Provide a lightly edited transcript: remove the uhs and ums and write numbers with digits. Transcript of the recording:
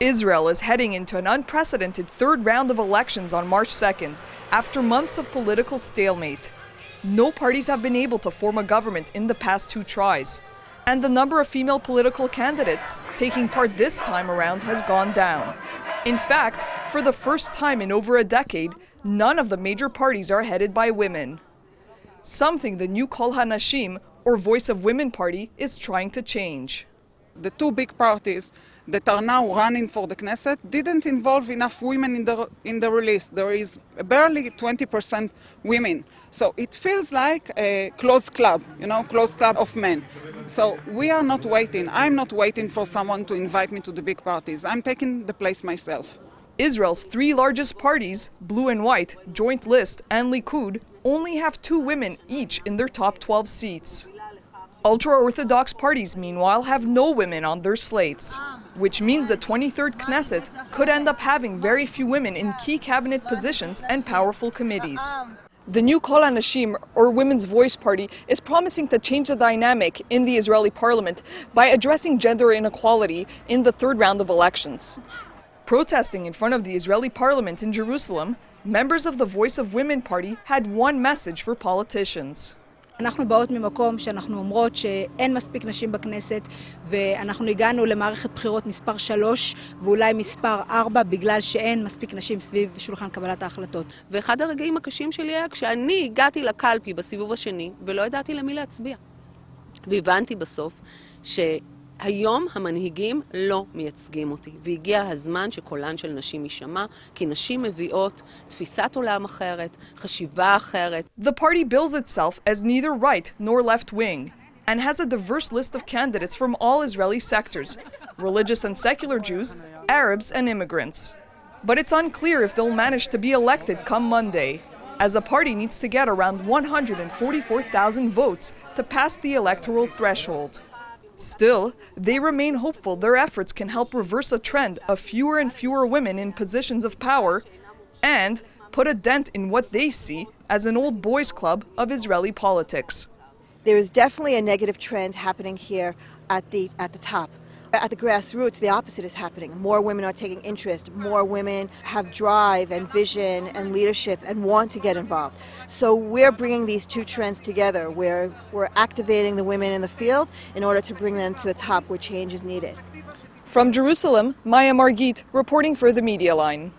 Israel is heading into an unprecedented third round of elections on March 2nd, after months of political stalemate. No parties have been able to form a government in the past two tries, and the number of female political candidates taking part this time around has gone down. In fact, for the first time in over a decade, none of the major parties are headed by women. Something the new Kol HaNashim, or Voice of Women party, is trying to change. The two big parties that are now running for the Knesset didn't involve enough women in the list. There is barely 20% women. So it feels like a closed club, closed club of men. So we are not waiting. I'm not waiting for someone to invite me to the big parties. I'm taking the place myself. Israel's three largest parties, Blue and White, Joint List, and Likud, only have 2 women each in their top 12 seats. Ultra-Orthodox parties, meanwhile, have no women on their slates, which means the 23rd Knesset could end up having very few women in key cabinet positions and powerful committees. The new Kol HaNashim, or Women's Voice party, is promising to change the dynamic in the Israeli parliament by addressing gender inequality in the third round of elections. Protesting in front of the Israeli parliament in Jerusalem, members of the Voice of Women party had one message for politicians. אנחנו באות ממקום שאנחנו אומרות שאין מספיק נשים בכנסת ואנחנו הגענו למערכת בחירות מספר 3 ואולי מספר 4 בגלל שאין מספיק נשים סביב שולחן קבלת ההחלטות. ואחד הרגעים הקשים שלי היה כשאני הגעתי לקלפי בסיבוב השני ולא ידעתי למי להצביע. והבנתי בסוף שהיום המנהיגים לא מייצגים אותי, והגיע הזמן שקולן של נשים יישמע, כי נשים מביאות תפיסת עולם אחרת, חשיבה אחרת. The party bills itself as neither right nor left wing, and has a diverse list of candidates from all Israeli sectors, religious and secular Jews, Arabs and immigrants. But it's unclear if they'll manage to be elected come Monday, as a party needs to get around 144,000 votes to pass the electoral threshold. Still, they remain hopeful their efforts can help reverse a trend of fewer and fewer women in positions of power and put a dent in what they see as an old boys' club of Israeli politics. There is definitely a negative trend happening here at the top. At the grassroots, the opposite is happening. More women are taking interest, more women have drive and vision and leadership and want to get involved. So we're bringing these two trends together, where we're activating the women in the field in order to bring them to the top where change is needed. From Jerusalem, Maya Margit reporting for the Media Line.